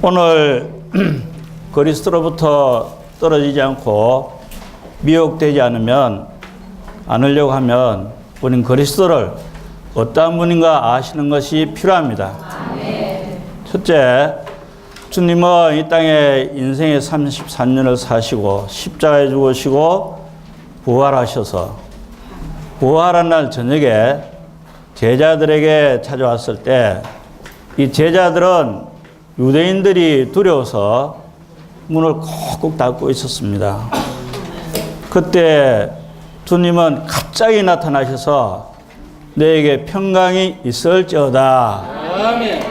오늘 그리스도로부터 떨어지지 않고 미혹되지 않으려고 하면 우리는 그리스도를 어떠한 분인가 아시는 것이 필요합니다. 첫째, 주님은 이 땅에 인생의 34년을 사시고 십자가에 죽으시고 부활하셔서 부활한 날 저녁에 제자들에게 찾아왔을 때 이 제자들은 유대인들이 두려워서 문을 콕콕 닫고 있었습니다. 그때 주님은 갑자기 나타나셔서 너에게 평강이 있을지어다. 아멘.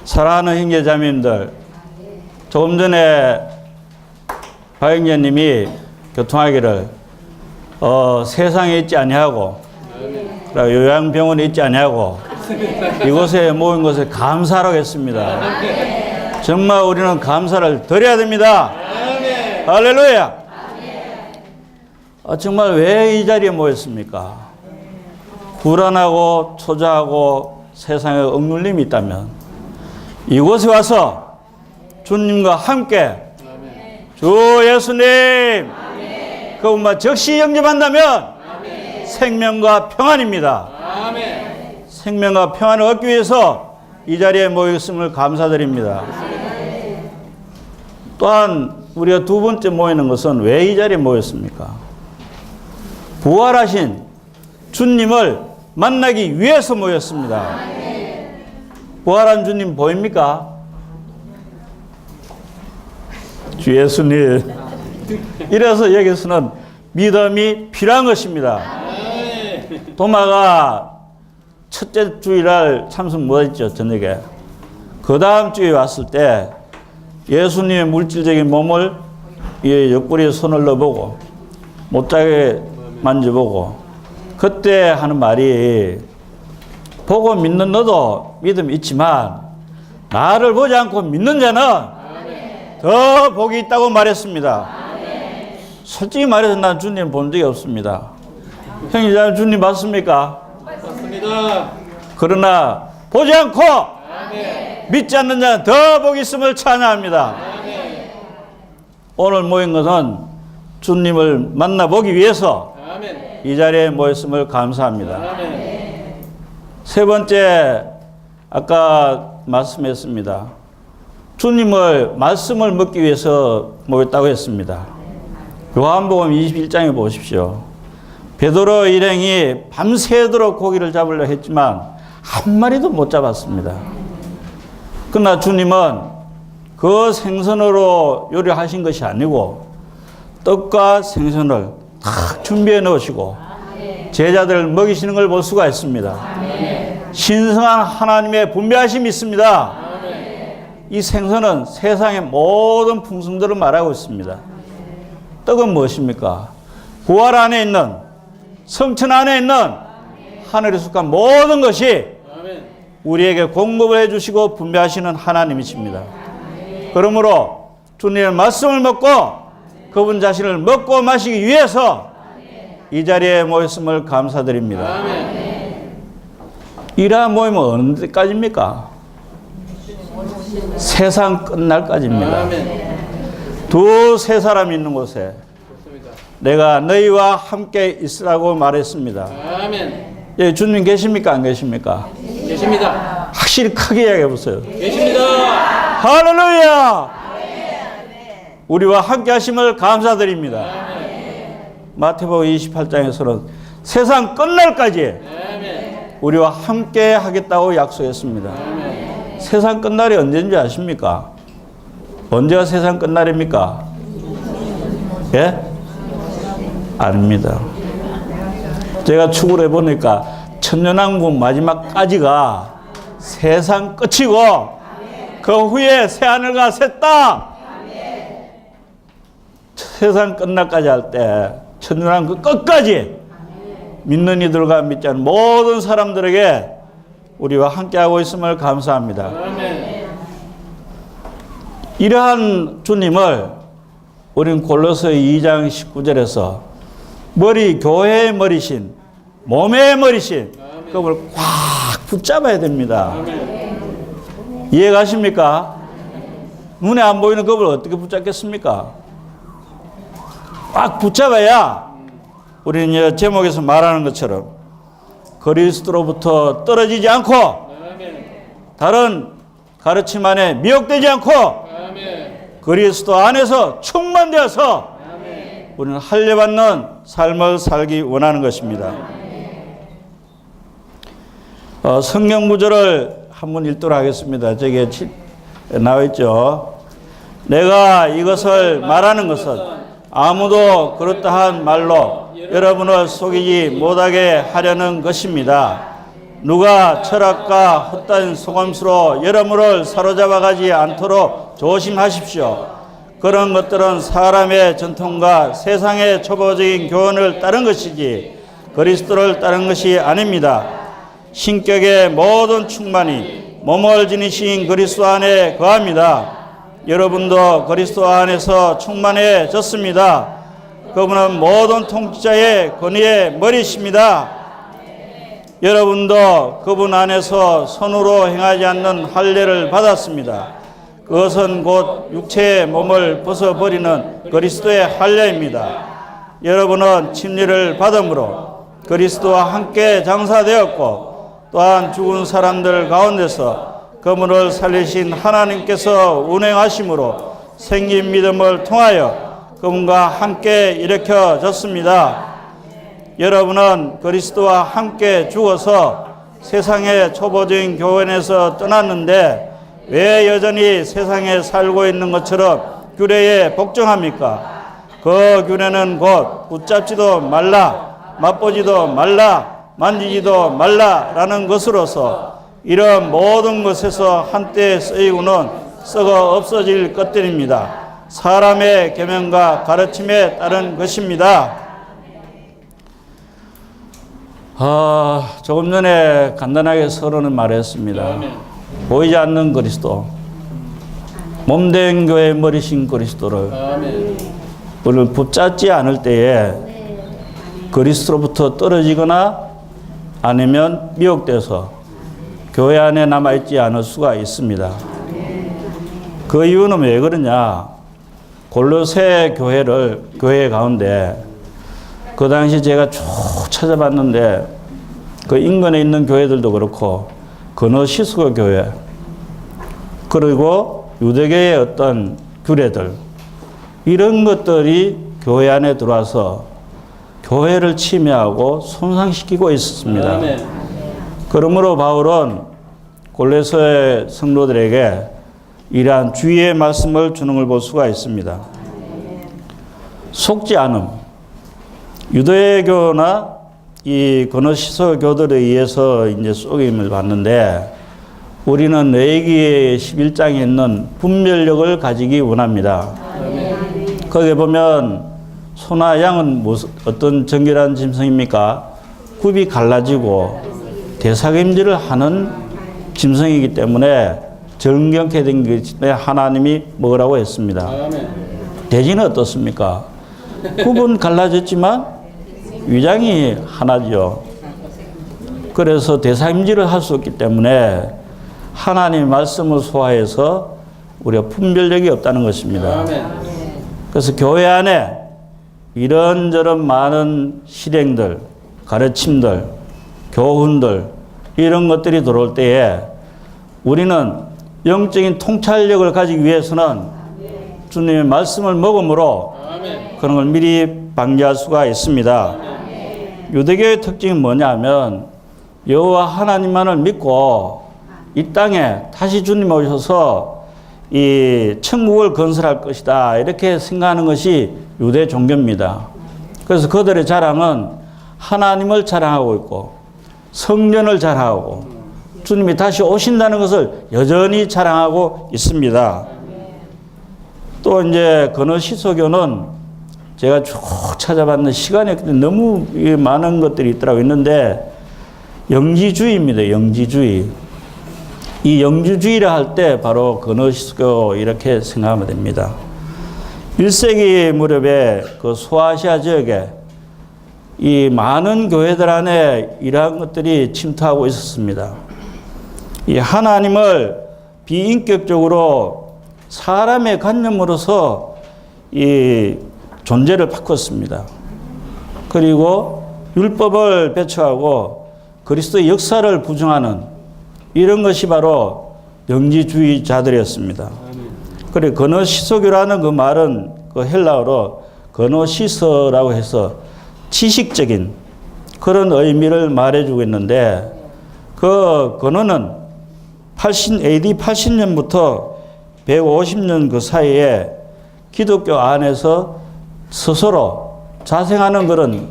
사랑하는 형제자매님들, 조금 전에 박영재님이 교통하기를 세상에 있지 아니하고 요양병원에 있지 아니하고 이곳에 모인 것을 감사하라고 했습니다. 정말 우리는 감사를 드려야 됩니다. 할렐루야. 정말 왜 이 자리에 모였습니까? 불안하고 초조하고 세상에 억눌림이 있다면 이곳에 와서 주님과 함께 주 예수님 그분만 즉시 영접한다면 생명과 평안입니다. 생명과 평안을 얻기 위해서 이 자리에 모였음을 감사드립니다. 또한 우리가 두 번째 모이는 것은 왜 이 자리에 모였습니까? 부활하신 주님을 만나기 위해서 모였습니다. 부활한 주님 보입니까? 주 예수님. 이래서 여기서는 믿음이 필요한 것입니다. 도마가 첫째 주일날 참석 못했죠, 저녁에. 그 다음 주에 왔을 때 예수님의 물질적인 몸을 옆구리에 손을 넣어보고 못자게 만져보고 그때 하는 말이 보고 믿는 너도 믿음이 있지만 나를 보지 않고 믿는 자는 더 복이 있다고 말했습니다. 솔직히 말해서 난 주님 본 적이 없습니다. 형님, 주님 맞습니까? 맞습니다. 그러나 보지 않고 믿지 않는 자는 더 복이 있음을 찬양합니다. 오늘 모인 것은 주님을 만나보기 위해서 이 자리에 모였음을 감사합니다. 세 번째, 아까 말씀했습니다. 주님을 말씀을 먹기 위해서 모였다고 했습니다. 요한복음 21장에 보십시오. 베드로 일행이 밤새도록 고기를 잡으려 했지만 한 마리도 못 잡았습니다. 그러나 주님은 그 생선으로 요리하신 것이 아니고 떡과 생선을 딱 준비해 놓으시고 제자들을 먹이시는 걸 볼 수가 있습니다. 신성한 하나님의 분배하심이 있습니다. 이 생선은 세상의 모든 풍성들을 말하고 있습니다. 떡은 무엇입니까? 부활 안에 있는, 성천 안에 있는 하늘에 속한 모든 것이 우리에게 공급을 해주시고 분배하시는 하나님이십니다. 그러므로 주님의 말씀을 먹고 그분 자신을 먹고 마시기 위해서 이 자리에 모였음을 감사드립니다. 이러한 모임은 어느 때까지입니까? 세상 끝날까지입니다. 두세 사람 있는 곳에 내가 너희와 함께 있으라고 말했습니다. 예, 주님 계십니까? 안 계십니까? 계십니다. 확실히 크게 이야기해 보세요. 계십니다. 할렐루야! 우리와 함께 하심을 감사드립니다. 마태복음 28장에서는 세상 끝날까지 우리와 함께 하겠다고 약속했습니다. 세상 끝날이 언제인지 아십니까? 언제가 세상 끝날입니까? 예? 아닙니다. 제가 추구를 해보니까 천년왕국 마지막까지가 세상 끝이고 그 후에 새하늘과 새 땅 세상 끝날까지 할 때 천년왕국 끝까지 믿는 이들과 믿지 않는 모든 사람들에게 우리와 함께하고 있음을 감사합니다. 이러한 주님을 우리는 골로새 2장 19절에서 교회의 머리신, 몸의 머리신 그걸 꽉 붙잡아야 됩니다. 이해가십니까? 눈에 안 보이는 겁을 어떻게 붙잡겠습니까? 꽉 붙잡아야 우리는 제목에서 말하는 것처럼 그리스도로부터 떨어지지 않고 다른 가르침 안에 미혹되지 않고 그리스도 안에서 충만되어서 우리는 할례받는 삶을 살기 원하는 것입니다. 성경 구절을 한번 읽도록 하겠습니다. 저기에 나와 있죠. 내가 이것을 말하는 것은 아무도 그렇다한 말로 여러분을 속이지 못하게 하려는 것입니다. 누가 철학과 헛된 속임수로 여러분을 사로잡아가지 않도록 조심하십시오. 그런 것들은 사람의 전통과 세상의 초보적인 교훈을 따른 것이지 그리스도를 따른 것이 아닙니다. 신격의 모든 충만이 몸을 지니신 그리스도 안에 거합니다. 여러분도 그리스도 안에서 충만해졌습니다. 그분은 모든 통치자의 권위의 머리십니다. 여러분도 그분 안에서 손으로 행하지 않는 할례를 받았습니다. 그것은 곧 육체의 몸을 벗어버리는 그리스도의 할례입니다. 여러분은 침례를 받음으로 그리스도와 함께 장사되었고 또한 죽은 사람들 가운데서 그분을 살리신 하나님께서 운행하심으로 생긴 믿음을 통하여 그분과 함께 일으켜졌습니다. 여러분은 그리스도와 함께 죽어서 세상의 초보적인 교훈에서 떠났는데 왜 여전히 세상에 살고 있는 것처럼 규례에 복종합니까? 그 규례는 곧 붙잡지도 말라, 맛보지도 말라, 만지지도 말라라는 것으로서 이런 모든 것에서 한때 쓰이고는 썩어 없어질 것들입니다. 사람의 계명과 가르침에 따른 것입니다. 조금 전에 간단하게 서론을 말했습니다. 보이지 않는 그리스도, 몸된 교회의 머리신 그리스도를 우리를 붙잡지 않을 때에 그리스도로부터 떨어지거나 아니면 미혹돼서 교회 안에 남아있지 않을 수가 있습니다. 그 이유는 왜 그러냐? 골로새 교회 가운데 그 당시 제가 쭉 찾아봤는데 그 인근에 있는 교회들도 그렇고 그노시스고 교회 그리고 유대교의 어떤 규례들 이런 것들이 교회 안에 들어와서 교회를 침해하고 손상시키고 있었습니다. 그러므로 바울은 골로새 성도들에게 이러한 주의의 말씀을 주는 걸 볼 수가 있습니다. 속지 않음. 유대교나 이 그노시소 교들에 의해서 이제 속임을 받는데 우리는 레위기 11장에 있는 분별력을 가지기 원합니다. 거기에 보면 소나 양은 어떤 정결한 짐승입니까? 굽이 갈라지고 대사김질을 하는 짐승이기 때문에 정결케 된 것에 하나님이 먹으라고 했습니다. 돼지는 어떻습니까? 굽은 갈라졌지만 위장이 하나죠. 그래서 대사김질을 할 수 없기 때문에 하나님의 말씀을 소화해서 우리가 분별력이 없다는 것입니다. 그래서 교회 안에 이런저런 많은 실행들, 가르침들, 교훈들 이런 것들이 들어올 때에 우리는 영적인 통찰력을 가지기 위해서는 주님의 말씀을 먹음으로 그런 걸 미리 방지할 수가 있습니다. 유대교의 특징이 뭐냐면 여호와 하나님만을 믿고 이 땅에 다시 주님 오셔서 이 천국을 건설할 것이다 이렇게 생각하는 것이 유대 종교입니다. 그래서 그들의 자랑은 하나님을 자랑하고 있고 성전을 자랑하고 주님이 다시 오신다는 것을 여전히 자랑하고 있습니다. 또 이제 그노시소교는 제가 쭉 찾아봤는데 시간이 너무 많은 것들이 있더라고요. 있는데 영지주의입니다. 영지주의. 이 영지주의를 할 때 바로 그노시소 이렇게 생각하면 됩니다. 1세기 무렵에 그 소아시아 지역에 이 많은 교회들 안에 이러한 것들이 침투하고 있었습니다. 이 하나님을 비인격적으로 사람의 관념으로서 이 존재를 바꿨습니다. 그리고 율법을 배척하고 그리스도의 역사를 부정하는 이런 것이 바로 영지주의자들이었습니다. 그리고 거노시소교라는 그 말은 그 헬라어로 거노시서라고 해서 지식적인 그런 의미를 말해주고 있는데, 그 거노는 AD 80년부터 150년 그 사이에 기독교 안에서 스스로 자생하는 그런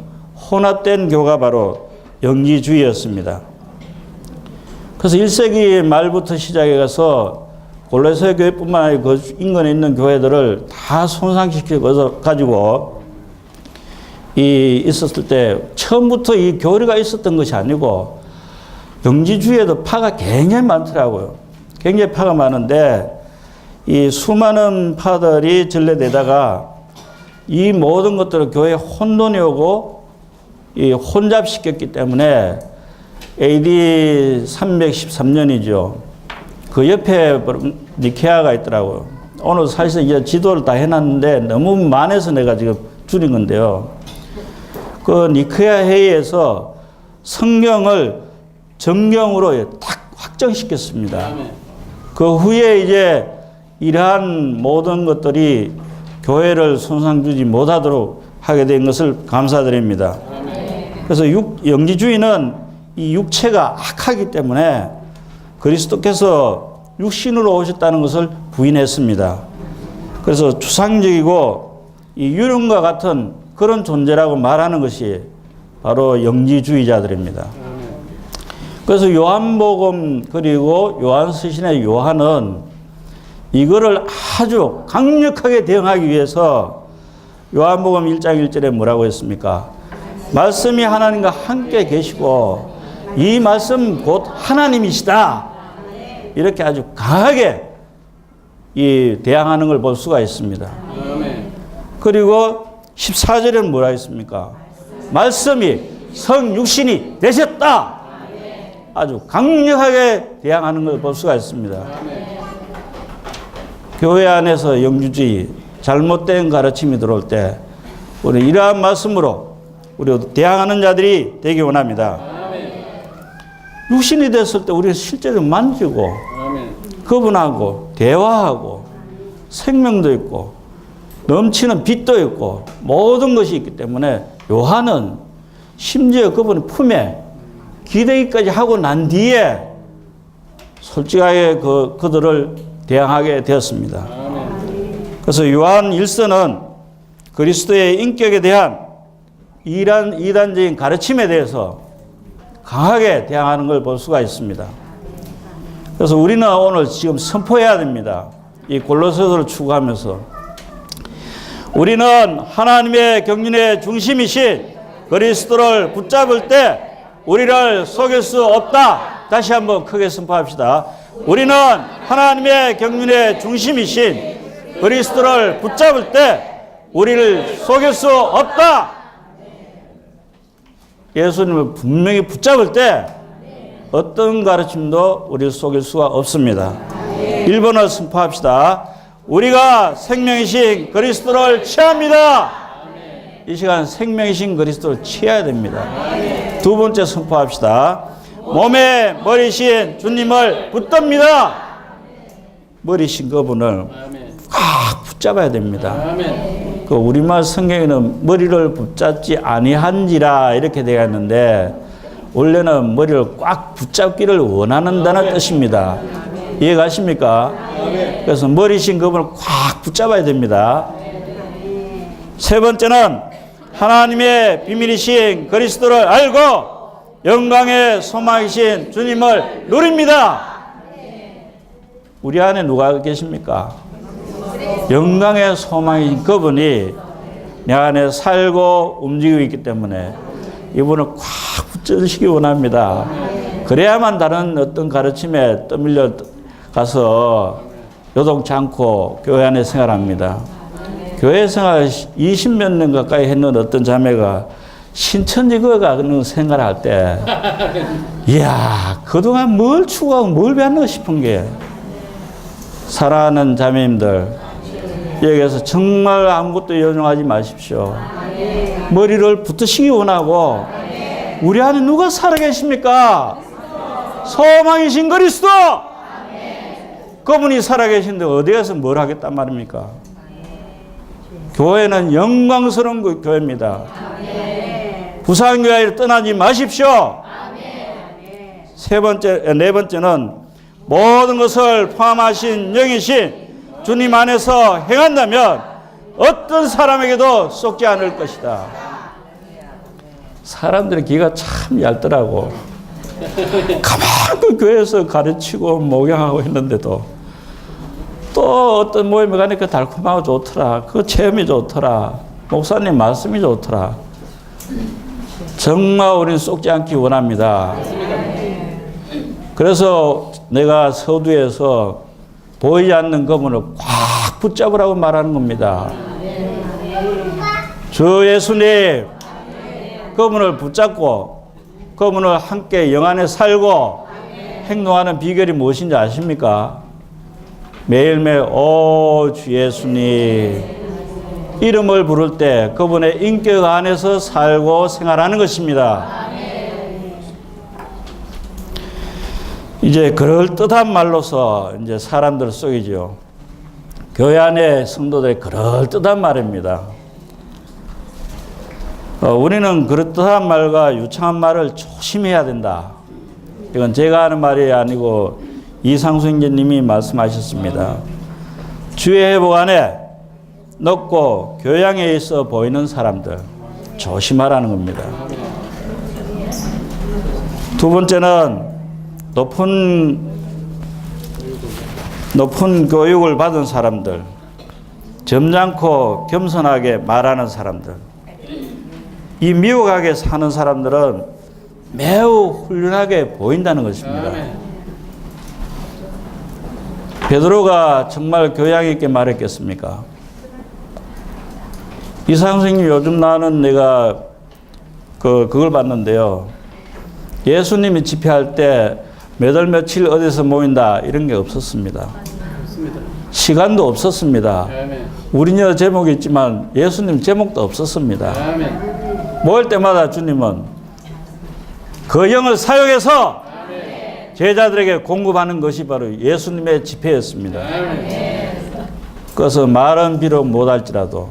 혼합된 교가 바로 영지주의였습니다. 그래서 1세기 말부터 시작해 가서 골로새 교회뿐만 아니라 그 인근에 있는 교회들을 다 손상시켜 가지고 있었을 때, 처음부터 이 교리가 있었던 것이 아니고 영지주의에도 파가 굉장히 많더라고요. 굉장히 파가 많은데 이 수많은 파들이 전래되다가 이 모든 것들을 교회에 혼돈이 오고 이 혼잡시켰기 때문에 AD 313년이죠. 그 옆에 니케아가 있더라고요. 오늘 사실은 이제 지도를 다 해놨는데 너무 많아서 내가 지금 줄인 건데요. 그 니케아 회의에서 성경을 정경으로 딱 확정시켰습니다. 그 후에 이제 이러한 모든 것들이 교회를 손상 주지 못하도록 하게 된 것을 감사드립니다. 그래서 영지주의는 이 육체가 악하기 때문에 그리스도께서 육신으로 오셨다는 것을 부인했습니다. 그래서 추상적이고 이 유령과 같은 그런 존재라고 말하는 것이 바로 영지주의자들입니다. 그래서 요한복음 그리고 요한서신의 요한은 이거를 아주 강력하게 대응하기 위해서 요한복음 1장 1절에 뭐라고 했습니까? 말씀이 하나님과 함께 계시고 이 말씀 곧 하나님이시다. 이렇게 아주 강하게 대항하는 걸 볼 수가 있습니다. 그리고 14절에는 뭐라 했습니까? 말씀이 성육신이 되셨다. 아주 강력하게 대항하는 걸 볼 수가 있습니다. 교회 안에서 영주주의, 잘못된 가르침이 들어올 때 우리 이러한 말씀으로 우리 대항하는 자들이 되기 원합니다. 육신이 됐을 때 우리가 실제로 만지고 그분하고 대화하고 생명도 있고 넘치는 빛도 있고 모든 것이 있기 때문에 요한은 심지어 그분의 품에 기대기까지 하고 난 뒤에 솔직하게 그들을 대항하게 되었습니다. 그래서 요한 1서는 그리스도의 인격에 대한 이단적인 가르침에 대해서 강하게 대항하는 걸 볼 수가 있습니다. 그래서 우리는 오늘 지금 선포해야 됩니다. 이 골로새서를 추구하면서 우리는 하나님의 경륜의 중심이신 그리스도를 붙잡을 때 우리를 속일 수 없다. 다시 한번 크게 선포합시다. 우리는 하나님의 경륜의 중심이신 그리스도를 붙잡을 때 우리를 속일 수 없다. 예수님을 분명히 붙잡을 때 어떤 가르침도 우리를 속일 수가 없습니다. 1번을 선포합시다. 우리가 생명이신 그리스도를 취합니다. 이 시간 생명이신 그리스도를 취해야 됩니다. 두 번째 선포합시다. 몸의 머리신 주님을 붙듭니다. 머리신 그분을 꽉 붙잡아야 됩니다. 그 우리말 성경에는 머리를 붙잡지 아니한지라 이렇게 되어 있는데 원래는 머리를 꽉 붙잡기를 원하는다는 뜻입니다. 이해가십니까? 그래서 머리신 그분을 꽉 붙잡아야 됩니다. 세 번째는 하나님의 비밀이신 그리스도를 알고 영광의 소망이신 주님을 누립니다. 우리 안에 누가 계십니까? 영광의 소망이신 그분이 내 안에 살고 움직이고 있기 때문에 이분을 꽉 붙잡으시기 원합니다. 그래야만 다른 어떤 가르침에 떠밀려 가서 요동치 않고 교회 안에 생활합니다. 교회 생활 20몇 년 가까이 했는 어떤 자매가 신천지 가는 생활할 때 이야 그동안 뭘 추구하고 뭘 배웠나 싶은 게 사랑하는 자매님들, 여기에서 정말 아무것도 연용하지 마십시오. 머리를 붙으시기 원하고, 우리 안에 누가 살아계십니까? 소망이신 그리스도! 그분이 살아계신데 어디 가서 뭘 하겠단 말입니까? 교회는 영광스러운 교회입니다. 부산교회를 떠나지 마십시오. 네 번째는 모든 것을 포함하신 영이신 주님 안에서 행한다면 어떤 사람에게도 속지 않을 것이다. 사람들의 귀가 참 얇더라고. 가만 그 교회에서 가르치고 목양하고 했는데도 또 어떤 모임에 가니까 달콤하고 좋더라. 그 체험이 좋더라. 목사님 말씀이 좋더라. 정말 우리는 속지 않기 원합니다. 그래서 내가 서두에서 보이지 않는 그분을 꽉 붙잡으라고 말하는 겁니다. 주 예수님, 그분을 붙잡고 그분을 함께 영안에 살고 행동하는 비결이 무엇인지 아십니까? 매일매일 오 주 예수님 이름을 부를 때 그분의 인격 안에서 살고 생활하는 것입니다. 이제 그럴듯한 말로서 이제 사람들을 속이죠. 교회 안에 성도들의 그럴듯한 말입니다. 우리는 그럴듯한 말과 유창한 말을 조심해야 된다. 이건 제가 하는 말이 아니고 이상수 형제님이 말씀하셨습니다. 주의 회복 안에 넣고 교양에 있어 보이는 사람들 조심하라는 겁니다. 두 번째는 높은 교육을 받은 사람들, 점잖고 겸손하게 말하는 사람들, 이 미혹하게 사는 사람들은 매우 훌륭하게 보인다는 것입니다. 베드로가 정말 교양 있게 말했겠습니까? 이상 선생님 요즘 나는 내가 그걸 봤는데요. 예수님이 집회할 때 몇 월 며칠 어디서 모인다 이런 게 없었습니다. 시간도 없었습니다. 우리녀 제목이 있지만 예수님 제목도 없었습니다. 모일 때마다 주님은 그 영을 사용해서 제자들에게 공급하는 것이 바로 예수님의 집회였습니다. 그래서 말은 비록 못할지라도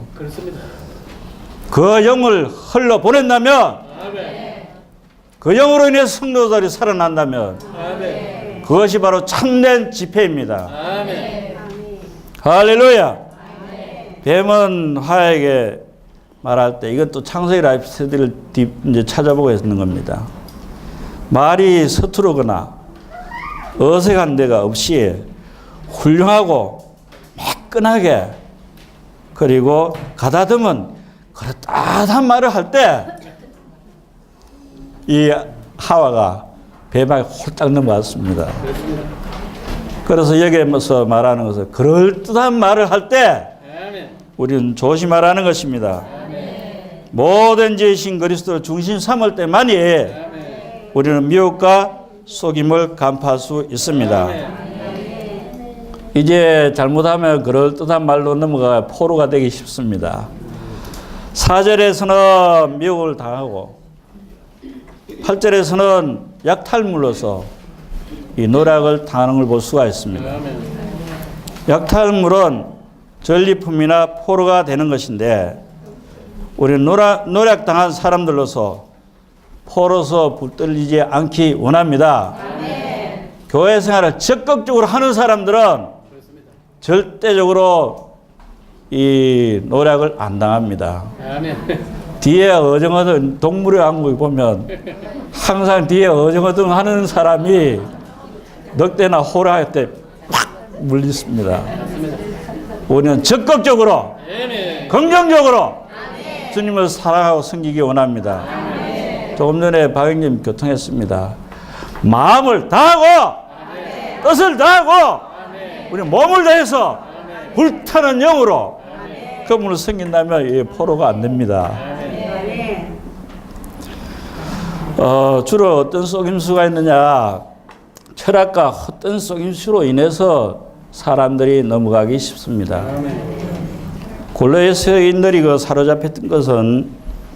그 영을 흘러 보낸다면, 그 영으로 인해서 성도들이 살아난다면 그것이 바로 참된 집회입니다. 할렐루야. 뱀은 화에게 말할 때 이것도 창세기 라이프 스터디를 이제 찾아보고 있는 겁니다. 말이 서투르거나 어색한 데가 없이 훌륭하고 매끈하게, 그리고 가다듬은 그런 따뜻한 말을 할 때 이 하와가 뱀에게 홀딱 넘어갔습니다. 그래서 여기에서 말하는 것은 그럴듯한 말을 할 때 우리는 조심하라는 것입니다. 모든 지으신 그리스도를 중심 삼을 때만이 우리는 미혹과 속임을 간파할 수 있습니다. 이제 잘못하면 그럴듯한 말로 넘어가 포로가 되기 쉽습니다. 4절에서는 미혹을 당하고 8절에서는 약탈물로서 이 노략을 당하는 걸 볼 수가 있습니다. 약탈물은 전리품이나 포로가 되는 것인데 우리는 노략당한 사람들로서 포로서 붙들리지 않기 원합니다. 교회 생활을 적극적으로 하는 사람들은 절대적으로 이 노략을 안 당합니다. 뒤에 어정어정 동물의 왕국에 보면 항상 뒤에 어정어정 하는 사람이 늑대나 호랑이 때 확 물리습니다. 우리는 적극적으로 긍정적으로 주님을 사랑하고 섬기기 원합니다. 조금 전에 박영님 교통했습니다. 마음을 다하고 뜻을 다하고 우리 몸을 다해서 불타는 영으로 그분을 섬긴다면 이 포로가 안 됩니다. 주로 어떤 속임수가 있느냐? 철학과 헛된 속임수로 인해서 사람들이 넘어가기 쉽습니다. 골로새인들이 그 사로잡혔던 것은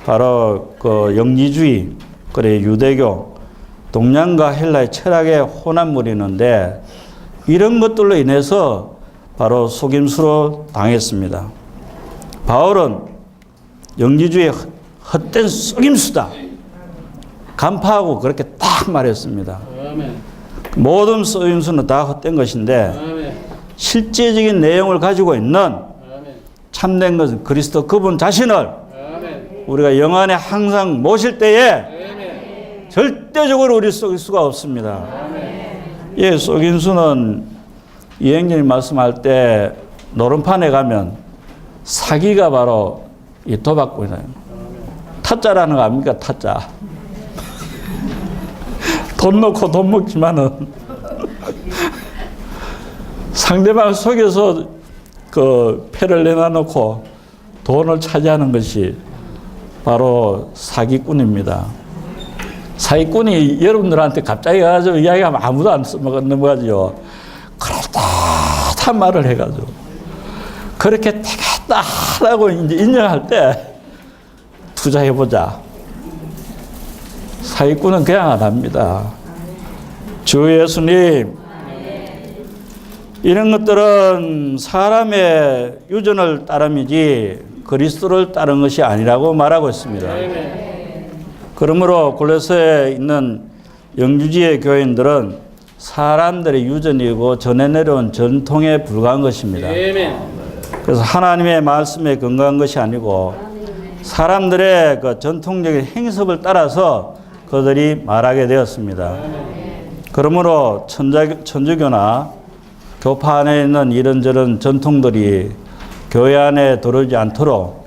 바로 그 영지주의, 그래 유대교, 동양과 헬라의 철학의 혼합물이었는데 이런 것들로 인해서 바로 속임수로 당했습니다. 바울은 영지주의 헛된 속임수다 간파하고 그렇게 딱 말했습니다. 모든 속임수는 다 헛된 것인데 실제적인 내용을 가지고 있는 참된 것은 그리스도 그분 자신을 우리가 영안에 항상 모실 때에 절대적으로 우리 속일 수가 없습니다. 예, 속임수는 이행전이 말씀할 때 노름판에 가면 사기가 바로 이 도박꾼이에요. 타짜라는 거 압니까? 타짜. 돈 넣고 돈 먹지만은 상대방을 속여서 그 패를 내놔놓고 돈을 차지하는 것이 바로 사기꾼입니다. 사기꾼이 여러분들한테 갑자기 가지고 이야기하면 아무도 안 넘어가죠. 그렇다 말을 해가지고 그렇게 되겠다 하고 이제 인정할 때 투자해보자. 사기꾼은 그냥 안 합니다. 주 예수님, 이런 것들은 사람의 유전을 따름이지 그리스도를 따른 것이 아니라고 말하고 있습니다. 그러므로 골로새에 있는 영주지의 교인들은 사람들의 유전이고 전해 내려온 전통에 불과한 것입니다. 그래서 하나님의 말씀에 근거한 것이 아니고 사람들의 그 전통적인 행습을 따라서 그들이 말하게 되었습니다. 그러므로 천주교나 교파 안에 있는 이런저런 전통들이 교회 안에 들어오지 않도록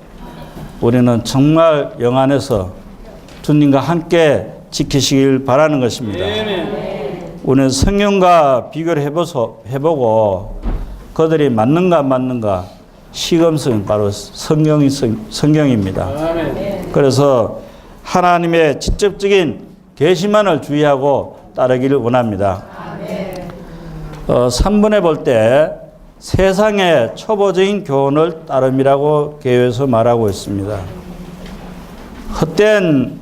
우리는 정말 영 안에서 주님과 함께 지키시길 바라는 것입니다. 우리는 성경과 비교를 해보고 그들이 맞는가 안 맞는가 시검성은 바로 성경입니다. 그래서 하나님의 직접적인 계시만을 주의하고 따르기를 원합니다. 3번에 볼 때 세상의 초보적인 교훈을 따름이라고 개요에서 말하고 있습니다. 헛된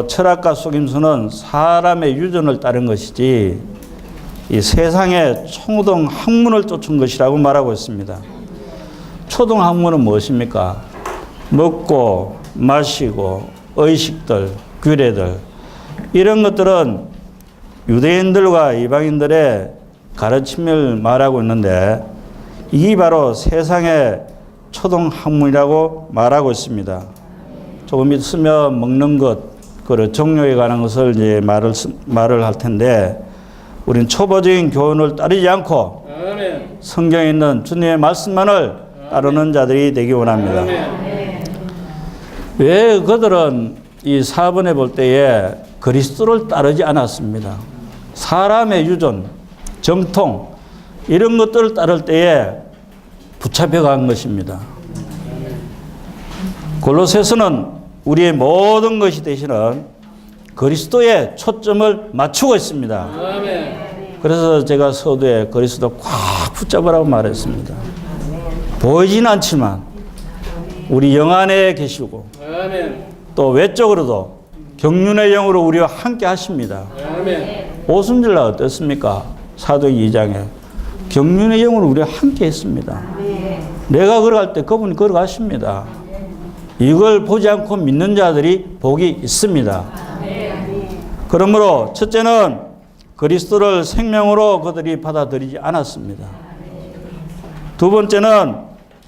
철학과 속임수는 사람의 유전을 따른 것이지 이 세상의 초등 학문을 쫓은 것이라고 말하고 있습니다. 초등 학문은 무엇입니까? 먹고 마시고 의식들, 규례들 이런 것들은 유대인들과 이방인들의 가르침을 말하고 있는데 이게 바로 세상의 초등 학문이라고 말하고 있습니다. 조금 있으면 먹는 것, 그 종교에 관한 것을 이제 말을 할 텐데 우리는 초보적인 교훈을 따르지 않고 성경에 있는 주님의 말씀만을 따르는 자들이 되기 원합니다. 왜 그들은 이 4번에 볼 때에 그리스도를 따르지 않았습니다. 사람의 유전, 정통 이런 것들을 따를 때에 붙잡혀간 것입니다. 골로새서는 우리의 모든 것이 되시는 그리스도에 초점을 맞추고 있습니다. 그래서 제가 서두에 그리스도 꽉 붙잡으라고 말했습니다. 보이진 않지만 우리 영 안에 계시고 또 외적으로도 경륜의 영으로 우리와 함께 하십니다. 오순절날 어떻습니까? 사도행 2장에 경륜의 영으로 우리와 함께 했습니다. 내가 걸어갈 때 그분이 걸어가십니다. 이걸 보지 않고 믿는 자들이 복이 있습니다. 그러므로 첫째는 그리스도를 생명으로 그들이 받아들이지 않았습니다. 두 번째는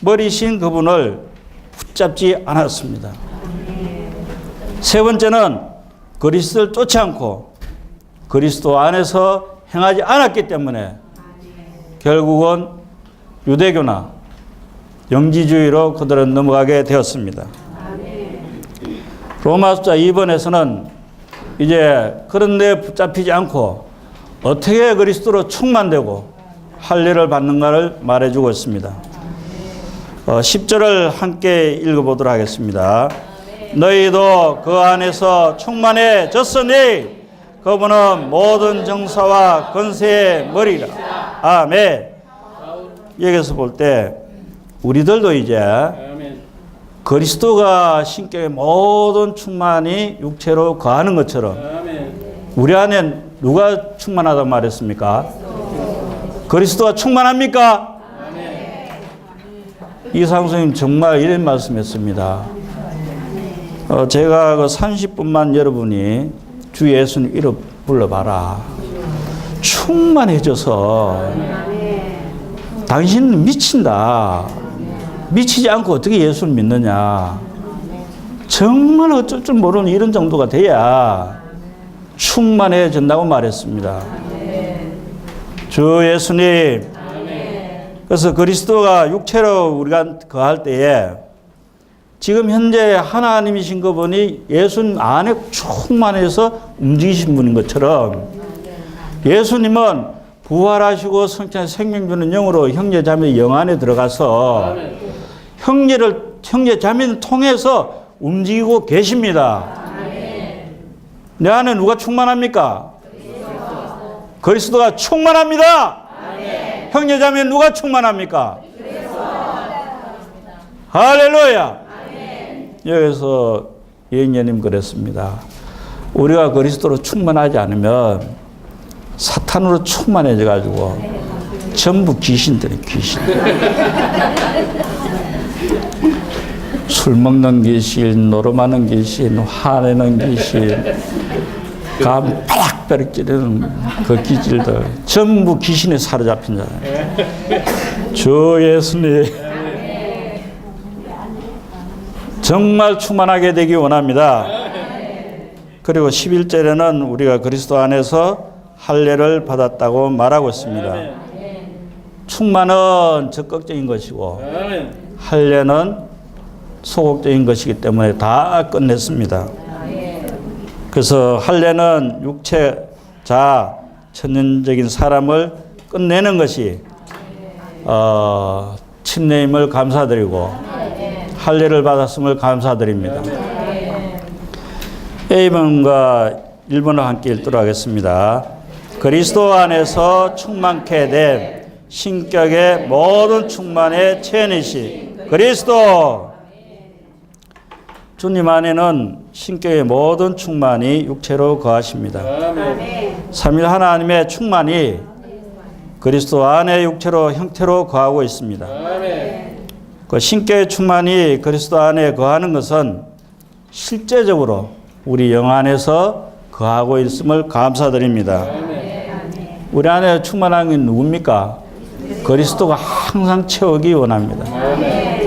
머리신 그분을 붙잡지 않았습니다. 세 번째는 그리스도를 쫓지 않고 그리스도 안에서 행하지 않았기 때문에 결국은 유대교나 영지주의로 그들은 넘어가게 되었습니다. 로마서 2번에서는 이제 그런 데 붙잡히지 않고 어떻게 그리스도로 충만되고 할례를 받는가를 말해주고 있습니다. 10절을 함께 읽어보도록 하겠습니다. 너희도 그 안에서 충만해졌으니 그분은 모든 정사와 권세의 머리라. 아멘. 여기서 볼 때 우리들도 이제 그리스도가 신격의 모든 충만이 육체로 거하는 것처럼 우리 안에 누가 충만하다고 말했습니까? 그리스도가 충만합니까? 이상수님 정말 이런 말씀했습니다. 제가 그 30분만 여러분이 주 예수님 이름 불러봐라. 충만해져서 당신은 미친다. 미치지 않고 어떻게 예수를 믿느냐. 정말 어쩔 줄 모르는 이런 정도가 돼야 충만해진다고 말했습니다. 주 예수님. 그래서 그리스도가 육체로 우리가 거할 때에 지금 현재 하나님이신 거 보니 예수님 안에 충만해서 움직이신 분인 것처럼 예수님은 부활하시고 성찬 생명 주는 영으로 형제 자매 영 안에 들어가서 형제 자매를 통해서 움직이고 계십니다. 내 안에 누가 충만합니까? 그리스도가 충만합니다. 형제 자매 누가 충만합니까? 할렐루야. 여기서 예인녀님 그랬습니다. 우리가 그리스도로 충만하지 않으면 사탄으로 충만해져 가지고 전부 귀신들이 귀신. 술 먹는 귀신, 노름하는 귀신, 화내는 귀신, 감 빡빡 찌르는 그 기질들 전부 귀신에 사로잡힌 자예요. 주 예수님 정말 충만하게 되기 원합니다. 그리고 11절에는 우리가 그리스도 안에서 할례를 받았다고 말하고 있습니다. 충만은 적극적인 것이고 할례는 소극적인 것이기 때문에 다 끝냈습니다. 그래서 할례는 육체, 자, 천연적인 사람을 끝내는 것이 침례임을 감사드리고 할례를 받았음을 감사드립니다. A번과 1번을 함께 읽도록 하겠습니다. 그리스도 안에서 충만케 된 신격의 모든 충만의 체현이시 그리스도. 주님 안에는 신격의 모든 충만이 육체로 거하십니다. 삼위 하나님의 충만이 그리스도 안에 육체로 형태로 거하고 있습니다. 그 신격의 충만이 그리스도 안에 거하는 것은 실제적으로 우리 영 안에서 거하고 있음을 감사드립니다. 우리 안에 충만한 게 누굽니까? 그리스도가 항상 채우기 원합니다.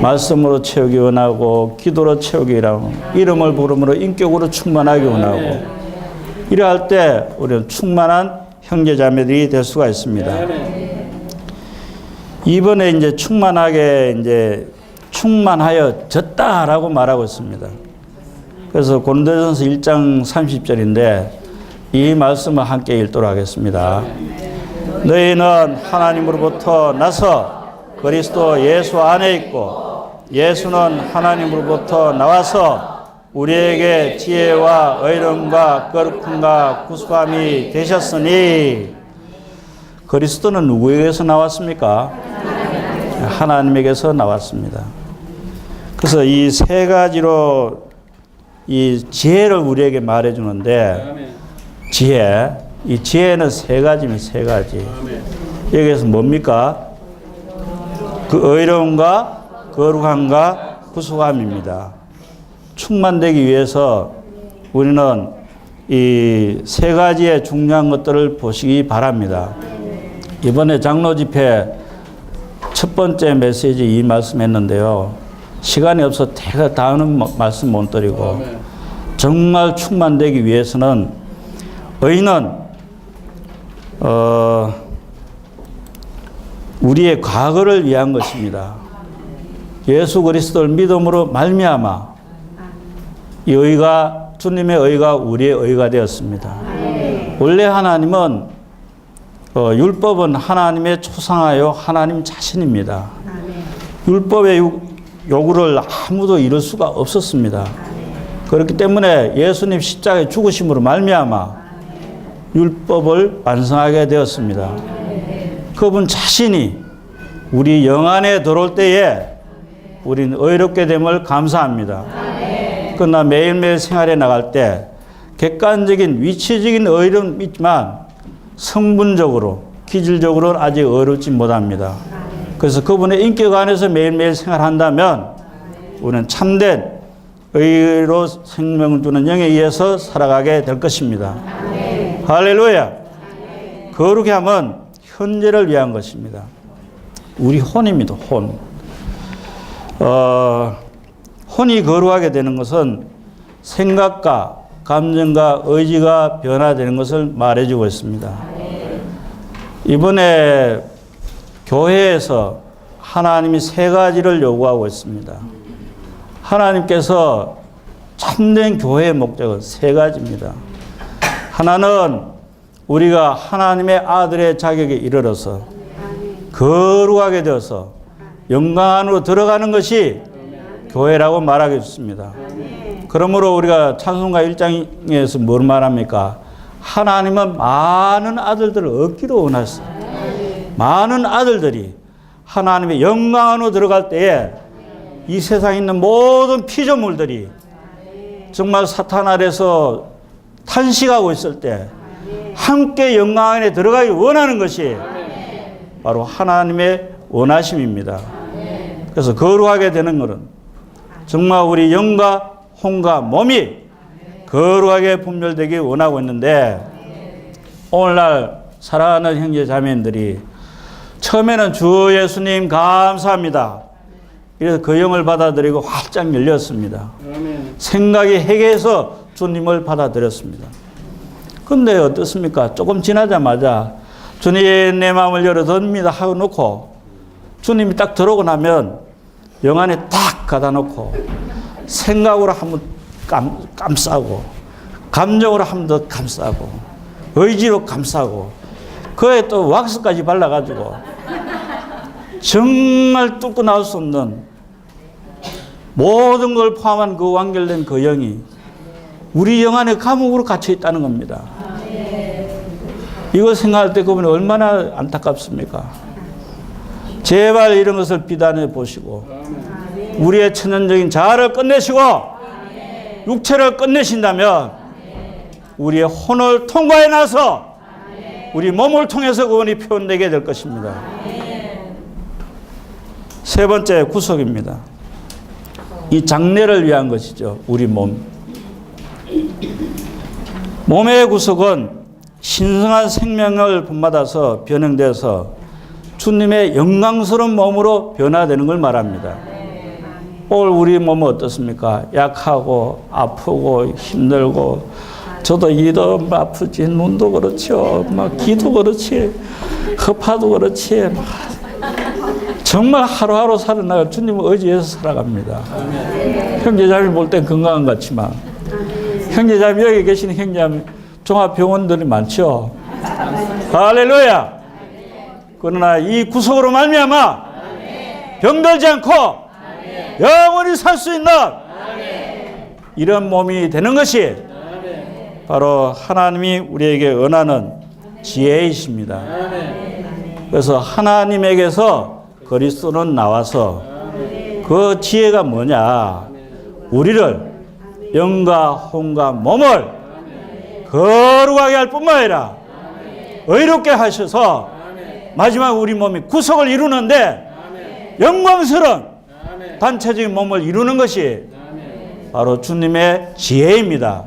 말씀으로 채우기 원하고 기도로 채우기 원하고 이름을 부름으로 인격으로 충만하기 원하고 이러할 때 우리는 충만한 형제자매들이 될 수가 있습니다. 이번에 이제 충만하여졌다라고 말하고 있습니다. 그래서 고린도전서 1장 30절인데 이 말씀을 함께 읽도록 하겠습니다. 너희는 하나님으로부터 나서 그리스도 예수 안에 있고 예수는 하나님으로부터 나와서 우리에게 지혜와 의로움과 거룩함과 구속함이 되셨으니 그리스도는 누구에게서 나왔습니까? 하나님에게서 나왔습니다. 그래서 이 세 가지로 이 지혜를 우리에게 말해주는데 이 지혜는 세 가지면 세 가지. 여기에서 뭡니까? 그 의로움과 거룩함과 구속함입니다. 충만되기 위해서 우리는 이 세 가지의 중요한 것들을 보시기 바랍니다. 이번에 장로 집회 첫 번째 메시지 이 말씀했는데요. 시간이 없어 제가 다는 말씀 못 드리고 정말 충만되기 위해서는 의인은 우리의 과거를 위한 것입니다. 예수 그리스도를 믿음으로 말미암아 이 의가 주님의 의가 우리의 의가 되었습니다. 원래 하나님은 율법은 하나님의 초상하여 하나님 자신입니다. 율법의 요구를 아무도 이룰 수가 없었습니다. 그렇기 때문에 예수님 십자가의 죽으심으로 말미암아 율법을 완성하게 되었습니다. 그분 자신이 우리 영 안에 들어올 때에 우리는 의롭게 됨을 감사합니다. 그러나 매일매일 생활에 나갈 때 객관적인 위치적인 의로움은 있지만 성분적으로 기질적으로는 아직 의롭지 못합니다. 그래서 그분의 인격 안에서 매일매일 생활한다면 우리는 참된 의로 생명을 주는 영에 의해서 살아가게 될 것입니다. 할렐루야. 거룩히 하면 현재를 위한 것입니다. 우리 혼입니다. 혼이 거룩하게 되는 것은 생각과 감정과 의지가 변화되는 것을 말해주고 있습니다. 이번에 교회에서 하나님이 세 가지를 요구하고 있습니다. 하나님께서 참된 교회의 목적은 세 가지입니다. 하나는 우리가 하나님의 아들의 자격에 이르러서 거룩하게 되어서 영광 안으로 들어가는 것이 교회라고 말하고 있습니다. 그러므로 우리가 찬송가 1장에서 뭘 말합니까? 하나님은 많은 아들들을 얻기로 원하셨어요. 많은 아들들이 하나님의 영광 안으로 들어갈 때에 이 세상에 있는 모든 피조물들이 정말 사탄 아래서 탄식하고 있을 때 함께 영광 안에 들어가기 원하는 것이 바로 하나님의 원하심입니다. 그래서 거룩하게 되는 것은 정말 우리 영과 혼과 몸이 거룩하게 분별되기 원하고 있는데 오늘날 사랑하는 형제 자매님들이 처음에는 주 예수님 감사합니다. 그래서 그 영을 받아들이고 활짝 열렸습니다. 생각이 회개해서 주님을 받아들였습니다. 그런데 어떻습니까? 조금 지나자마자 주님 내 마음을 열어둡니다 하고 놓고 주님이 딱 들어오고 나면 영 안에 딱 가다 놓고 생각으로 한번 감싸고 감정으로 한번 더 감싸고 의지로 감싸고 그에 또 왁스까지 발라가지고 정말 뚫고 나올 수 없는 모든 걸 포함한 그 완결된 그 영이 우리 영 안에 감옥으로 갇혀 있다는 겁니다. 이거 생각할 때 그분이 얼마나 안타깝습니까? 제발 이런 것을 비단해 보시고 우리의 천연적인 자아를 끝내시고 육체를 끝내신다면 우리의 혼을 통과해 나서 우리 몸을 통해서 그분이 표현되게 될 것입니다. 세 번째 구속입니다. 이 장래를 위한 것이죠. 우리 몸. 몸의 구속은 신성한 생명을 본받아서 변형돼서 주님의 영광스러운 몸으로 변화되는 걸 말합니다. 오늘 우리 몸은 어떻습니까? 약하고 아프고 힘들고 저도 이도 아프지 눈도 그렇죠. 막 귀도 그렇지 허파도 그렇지 정말 하루하루 살아나가 주님을 의지해서 살아갑니다. 형제자매 볼 땐 건강한 것 같지만 형제자매 여기 계시는 형제자매 종합병원들이 많죠. 할렐루야. 그러나 이 구속으로 말미암아 병들지 않고 영원히 살 수 있는 이런 몸이 되는 것이 바로 하나님이 우리에게 원하는 지혜이십니다. 그래서 하나님에게서 그리스도는 나와서 그 지혜가 뭐냐? 우리를 영과 혼과 몸을 거룩하게 할 뿐만 아니라 의롭게 하셔서 마지막 우리 몸이 구속을 이루는데 영광스러운 단체적인 몸을 이루는 것이 바로 주님의 지혜입니다.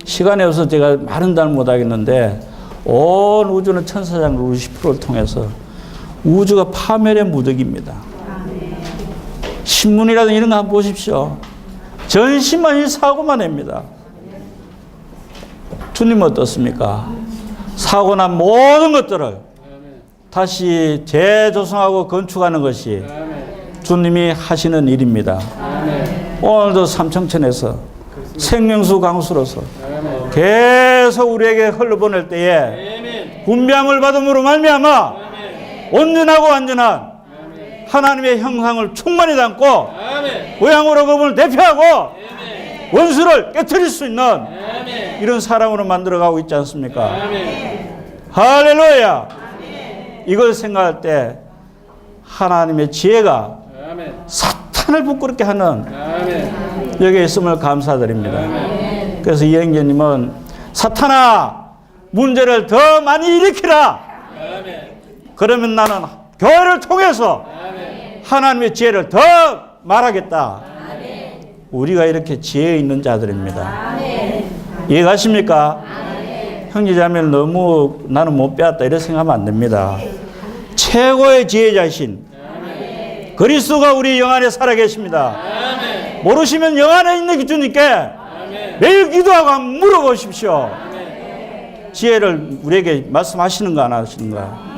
시간이 없어서 제가 많은 단을 못하겠는데 온 우주는 천사장 루시프를 통해서 우주가 파멸의 무더기입니다. 신문이라든 이런 거 한번 보십시오. 전신만 이 사고만 냅니다. 주님은 어떻습니까? 사고 난 모든 것들을 다시 재조성하고 건축하는 것이 주님이 하시는 일입니다. 오늘도 삼청천에서 생명수 강수로서 계속 우리에게 흘러보낼 때에 분비함을 받음으로 말미암아 온전하고 완전한 하나님의 형상을 충만히 담고 고향으로 그분을 대표하고 원수를 깨트릴 수 있는 이런 사람으로 만들어가고 있지 않습니까? 할렐루야. 이걸 생각할 때 하나님의 지혜가 아멘. 사탄을 부끄럽게 하는 아멘. 여기에 있음을 감사드립니다. 아멘. 그래서 이행자님은 사탄아 문제를 더 많이 일으키라. 아멘. 그러면 나는 교회를 통해서 아멘. 하나님의 지혜를 더 말하겠다. 우리가 이렇게 지혜 있는 자들입니다. 이해가십니까? 형제자매를 너무 나는 못 배웠다 이렇게 생각하면 안 됩니다. 최고의 지혜자이신 그리스도가 우리 영 안에 살아계십니다. 모르시면 영 안에 있는 주님께 매일 기도하고 물어보십시오. 지혜를 우리에게 말씀하시는가 안 하시는가.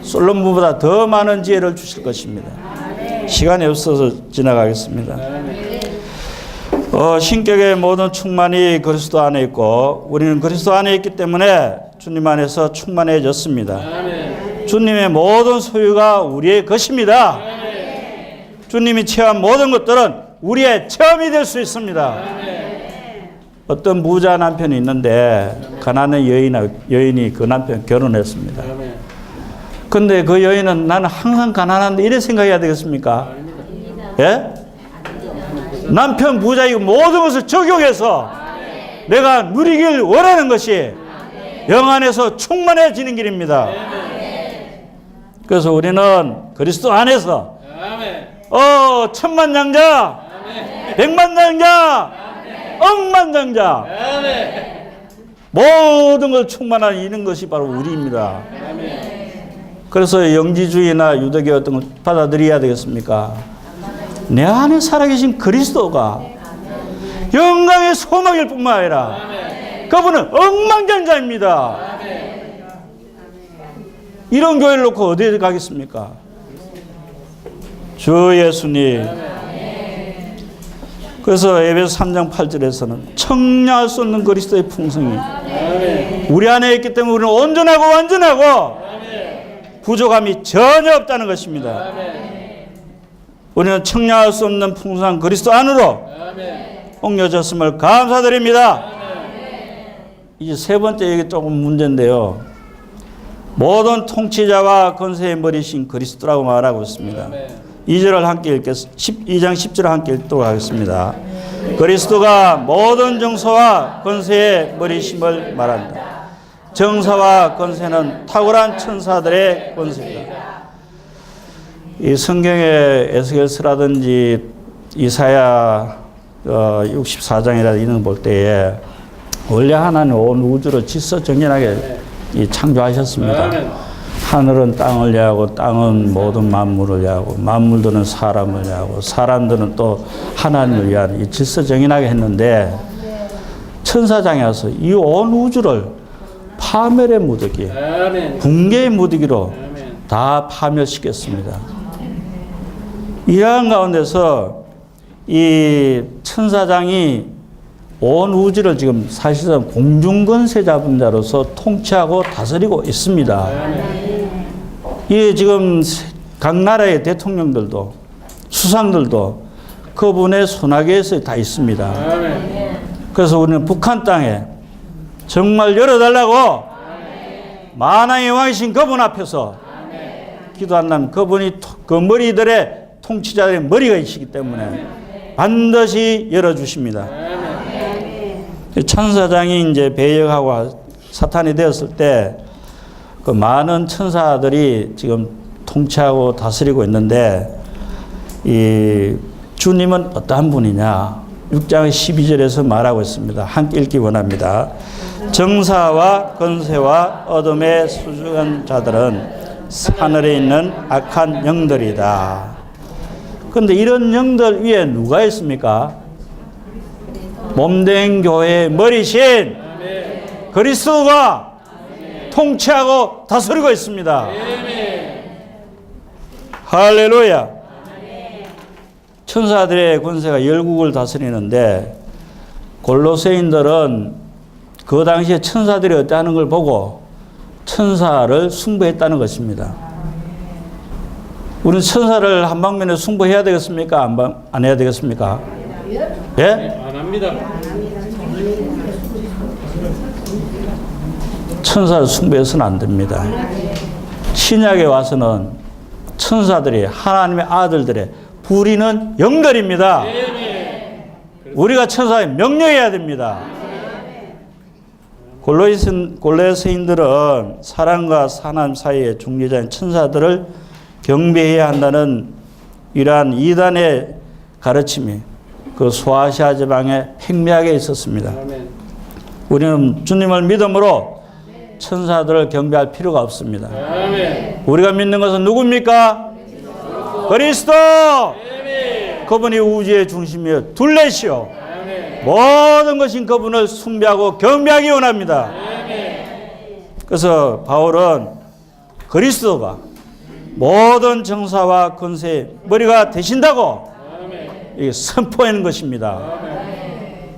솔로몬보다 더 많은 지혜를 주실 것입니다. 시간이 없어서 지나가겠습니다. 신격의 모든 충만이 그리스도 안에 있고 우리는 그리스도 안에 있기 때문에 주님 안에서 충만해졌습니다. 주님의 모든 소유가 우리의 것입니다. 주님이 체험한 모든 것들은 우리의 체험이 될 수 있습니다. 어떤 부자 남편이 있는데 가난한 여인이 그 남편 결혼했습니다. 근데 그 여인은 나는 항상 가난한데 이래 생각해야 되겠습니까? 예? 남편 부자이고 모든 것을 적용해서 내가 누리길 원하는 것이 영 안에서 충만해지는 길입니다. 그래서 우리는 그리스도 안에서 천만장자, 백만장자, 억만장자 모든 걸 충만한 이런 것이 바로 우리입니다. 그래서 영지주의나 유대교 어떤 걸 받아들여야 되겠습니까? 내 안에 살아계신 그리스도가 영광의 소망일 뿐만 아니라 그분은 억만장자입니다. 이런 교회를 놓고 어디에 가겠습니까? 주 예수님. 그래서 에베소 3장 8절에서는 청량할 수 없는 그리스도의 풍성이 우리 안에 있기 때문에 우리는 온전하고 완전하고 부족함이 전혀 없다는 것입니다. 우리는 청량할 수 없는 풍성한 그리스도 안으로 옮겨졌음을 감사드립니다. 이제 세 번째 얘기 조금 문제인데요. 모든 통치자와 권세의 머리신 그리스도라고 말하고 있습니다. 2절을 함께 읽겠습니다. 2장 10절을 함께 읽도록 하겠습니다. 그리스도가 모든 정사와 권세의 머리심을 말한다. 정사와 권세는 탁월한 천사들의 권세이다. 이 성경의 에스겔서라든지 이사야 64장이라 이런 볼 때에 원래 하나님 온 우주를 질서정연하게 창조하셨습니다. 하늘은 땅을 위하고 땅은 모든 만물을 위하고 만물들은 사람을 위하고 사람들은 또 하나님을 위한 이 질서정연하게 했는데 천사장에 와서 이 온 우주를 파멸의 무더기, 붕괴의 무더기로 다 파멸시켰습니다. 이러한 가운데서 이 천사장이 온 우주를 지금 사실상 공중권세 잡은 자로서 통치하고 다스리고 있습니다. 이 지금 각 나라의 대통령들도 수상들도 그분의 손아귀에서 다 있습니다. 그래서 우리는 북한 땅에 정말 열어달라고 만왕의 왕이신 그분 앞에서 기도한다면 그분이 그 머리들의 통치자들의 머리가 있기 때문에 반드시 열어주십니다. 천사장이 이제 배역하고 사탄이 되었을 때 그 많은 천사들이 지금 통치하고 다스리고 있는데 이 주님은 어떠한 분이냐? 6장 12절에서 말하고 있습니다. 함께 읽기 원합니다. 정사와 권세와 어둠에 수중한 자들은 하늘에 있는 악한 영들이다. 그런데 이런 영들 위에 누가 있습니까? 몸된 교회의 머리신 그리스도가 통치하고 다스리고 있습니다. 할렐루야. 천사들의 권세가 열국을 다스리는데 골로새인들은 그 당시에 천사들이 어떠하는 걸 보고 천사를 숭배했다는 것입니다. 우리는 천사를 한 방면에 숭배해야 되겠습니까? 안 해야 되겠습니까? 예? 안 합니다. 천사를 숭배해서는 안 됩니다. 신약에 와서는 천사들이 하나님의 아들들의 부리는 영들입니다. 우리가 천사에 명령해야 됩니다. 골로새인들은 사랑과 하나님 사이의 중재자인 천사들을 경배해야 한다는 이러한 이단의 가르침이 그 소아시아 지방에 팽배하게 있었습니다. 우리는 주님을 믿음으로 천사들을 경배할 필요가 없습니다. 우리가 믿는 것은 누굽니까? 그리스도! 그분이 우주의 중심이요 둘레시오. 모든 것인 그분을 숭배하고 경배하기 원합니다. 그래서 바울은 그리스도가 모든 정사와 권세의 머리가 되신다고 이게 선포하는 것입니다.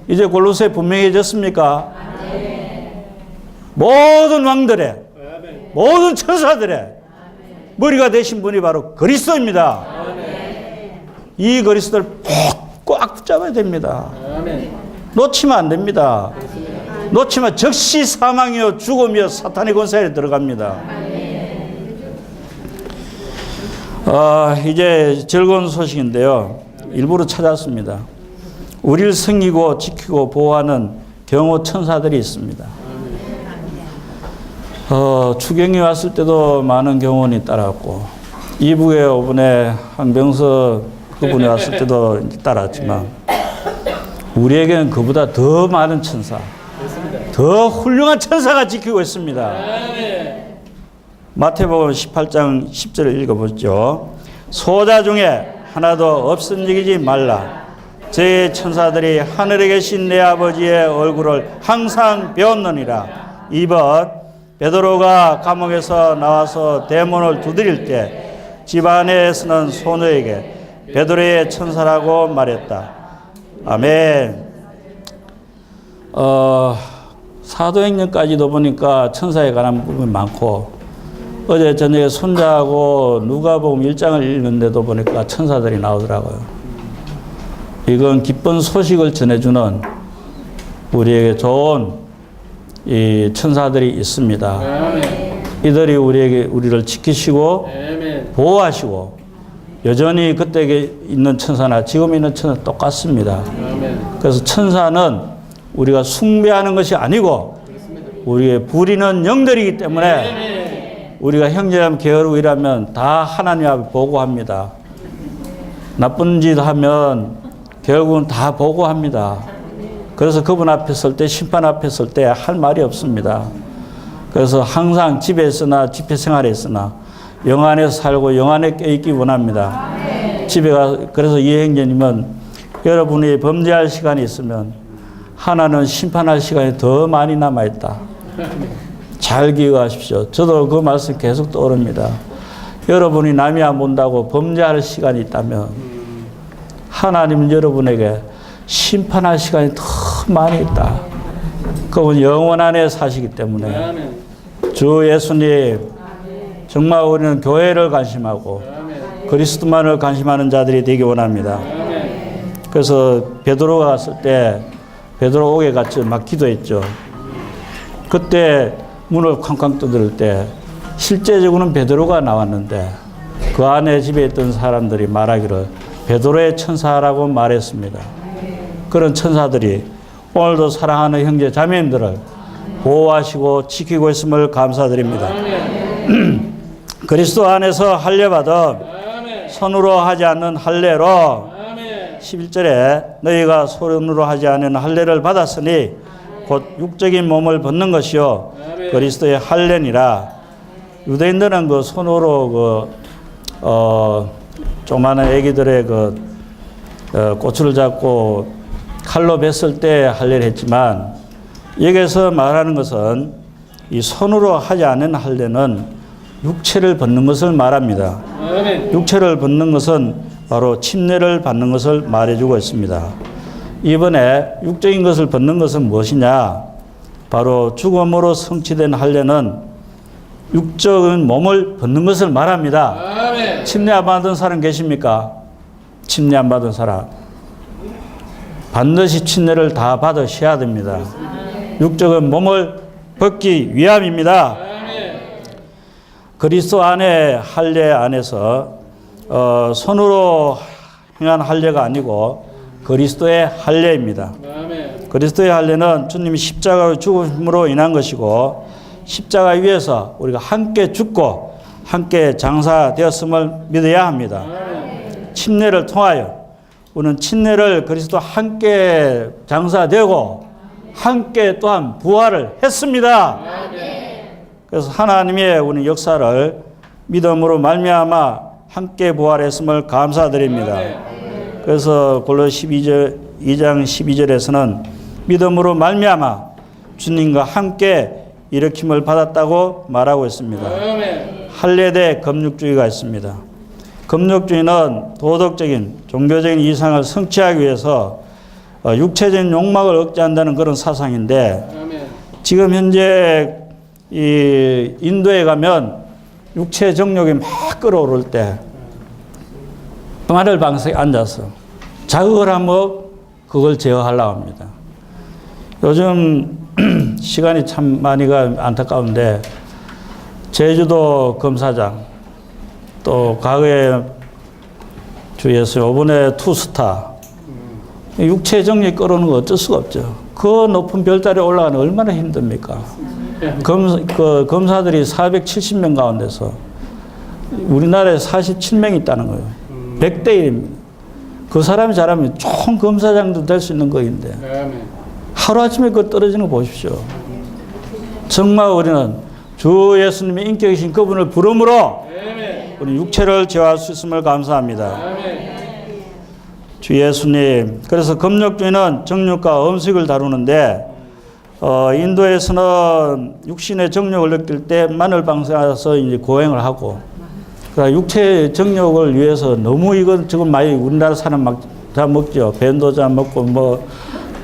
이제 골로새 분명해졌습니까? 모든 왕들의 모든 천사들의 머리가 되신 분이 바로 그리스도입니다. 이 그리스도를 꽉 붙잡아야 됩니다. 놓치면 안 됩니다. 놓치면 즉시 사망이요 죽음이요 사탄의 권세에 들어갑니다. 이제 즐거운 소식인데요. 일부러 찾았습니다. 우리를 섬기고 지키고 보호하는 경호 천사들이 있습니다. 추경이 왔을 때도 많은 경호원이 따라왔고 이북에 5분에 한병서 그분이 왔을 때도 따라왔지만 우리에게는 그보다 더 많은 천사, 더 훌륭한 천사가 지키고 있습니다. 마태복음 18장 10절을 읽어보죠. 소자 중에 하나도 없음지기지 말라. 제 천사들이 하늘에 계신 내 아버지의 얼굴을 항상 배웠느니라. 2번 베드로가 감옥에서 나와서 대문을 두드릴 때 집 안에서는 소녀에게 베드로의 천사라고 말했다. 아멘. 사도행전까지도 보니까 천사에 관한 부분이 많고 어제 저녁에 손자하고 누가복음 1장을 읽는데도 보니까 천사들이 나오더라고요. 이건 기쁜 소식을 전해주는 우리에게 좋은 이 천사들이 있습니다. 이들이 우리를 지키시고 보호하시고 여전히 그때 있는 천사나 지금 있는 천사 똑같습니다. 그래서 천사는 우리가 숭배하는 것이 아니고 우리의 부리는 영들이기 때문에 우리가 형제라면 게으르고 이라면 다 하나님 앞에 보고합니다. 나쁜 짓 하면 결국은 다 보고합니다. 그래서 그분 앞에 설 때, 심판 앞에 설 때 할 말이 없습니다. 그래서 항상 집에 있으나 집회 생활에 있으나 영 안에서 살고 영 안에 껴있기 원합니다. 그래서 이행자님은 여러분이 범죄할 시간이 있으면 하나는 심판할 시간이 더 많이 남아있다. 잘 기억하십시오. 저도 그 말씀 계속 떠오릅니다. 여러분이 남이 안 본다고 범죄할 시간이 있다면 하나님은 여러분에게 심판할 시간이 더 많이 있다. 그분 영원 안에 사시기 때문에 주 예수님 정말 우리는 교회를 관심하고 그리스도만을 관심하는 자들이 되기 원합니다. 그래서 베드로가 갔을 때 베드로 오게 같이 막 기도했죠. 그때 문을 쾅쾅 두드릴 때 실제적으로는 베드로가 나왔는데 그 안에 집에 있던 사람들이 말하기를 베드로의 천사라고 말했습니다. 그런 천사들이 오늘도 사랑하는 형제 자매님들을 보호하시고 지키고 있음을 감사드립니다. 그리스도 안에서 할례받은 손으로 하지 않는 할례로 11절에 너희가 손으로 하지 않은 할례를 받았으니 곧 육적인 몸을 벗는 것이요 그리스도의 할례니라. 유대인들은 그 손으로 조그마한 애기들의 꼬추를 잡고 칼로 뱄을 때 할례를 했지만 여기서 말하는 것은 이 손으로 하지 않은 할례는 육체를 벗는 것을 말합니다. 육체를 벗는 것은 바로 침례를 받는 것을 말해주고 있습니다. 이번에 육적인 것을 벗는 것은 무엇이냐? 바로 죽음으로 성취된 할례는 육적인 몸을 벗는 것을 말합니다. 침례 안 받은 사람 계십니까? 침례 안 받은 사람. 반드시 침례를 다 받으셔야 됩니다. 육적인 몸을 벗기 위함입니다. 그리스도 안에 할례 안에서 손으로 행한 할례가 아니고 그리스도의 할례입니다. 아멘. 그리스도의 할례는 주님이 십자가로 죽음으로 인한 것이고 십자가 위에서 우리가 함께 죽고 함께 장사되었음을 믿어야 합니다. 침례를 통하여 우리는 침례를 그리스도와 함께 장사되고 함께 또한 부활을 했습니다. 그래서 하나님의 우리 역사를 믿음으로 말미암아 함께 부활했음을 감사드립니다. 그래서 골로새 2장 12절에서는 믿음으로 말미암아 주님과 함께 일으킴을 받았다고 말하고 있습니다. 할례 금육주의가 있습니다. 금육주의는 도덕적인 종교적인 이상을 성취하기 위해서 육체적인 욕망을 억제한다는 그런 사상인데 지금 현재 이 인도에 가면 육체 정욕이 막 끌어오를 때 마늘 방석에 앉아서 자극을 하면 그걸 제어하려고 합니다. 요즘 시간이 참 많이가 안타까운데 제주도 검사장 또 과거에 주위에서 이번에 투스타 육체 정욕이 끌어오는 거 어쩔 수가 없죠. 그 높은 별자리에 올라가는 얼마나 힘듭니까? 검사들이 470명 가운데서 우리나라에 47명이 있다는 거예요. 100대 1입니다. 그 사람이 잘하면 총 검사장도 될 수 있는 거인데 하루아침에 그 떨어지는 거 보십시오. 정말 우리는 주 예수님의 인격이신 그분을 부름으로 우리 육체를 제어할 수 있음을 감사합니다. 주 예수님, 그래서 금욕주의는 정욕과 음식을 다루는데 인도에서는 육신의 정욕을 느낄 때 마늘 방사에서 이제 고행을 하고, 그러니까 육체 정욕을 위해서 너무 이건 지금 많이 우리나라 사람 막 다 먹죠. 벤도 잘 먹고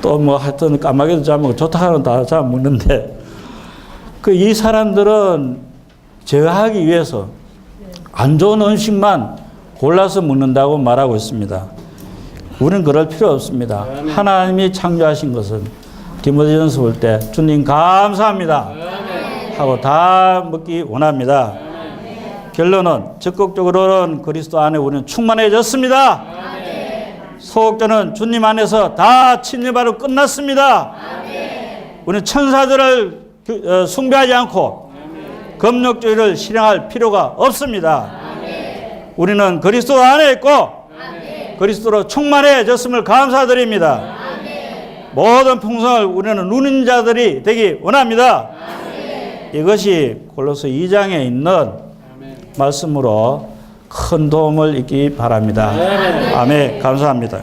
또 하여튼 까마귀도 잘 먹고 좋다 하는 다 잘 먹는데 이 사람들은 제어하기 위해서 안 좋은 음식만 골라서 먹는다고 말하고 있습니다. 우리는 그럴 필요 없습니다. 하나님이 창조하신 것은 디모데전서 볼 때 주님 감사합니다 하고 다 먹기 원합니다. 결론은 적극적으로는 그리스도 안에 우리는 충만해졌습니다. 소극적은 주님 안에서 다 침례바로 끝났습니다. 우리는 천사들을 숭배하지 않고 금욕주의를 실행할 필요가 없습니다. 우리는 그리스도 안에 있고 그리스도로 충만해졌음을 감사드립니다. 모든 풍성을 우리는 누린 자들이 되기 원합니다. 이것이 골로새 2장에 있는 말씀으로 큰 도움을 있기 바랍니다. 아멘. 감사합니다.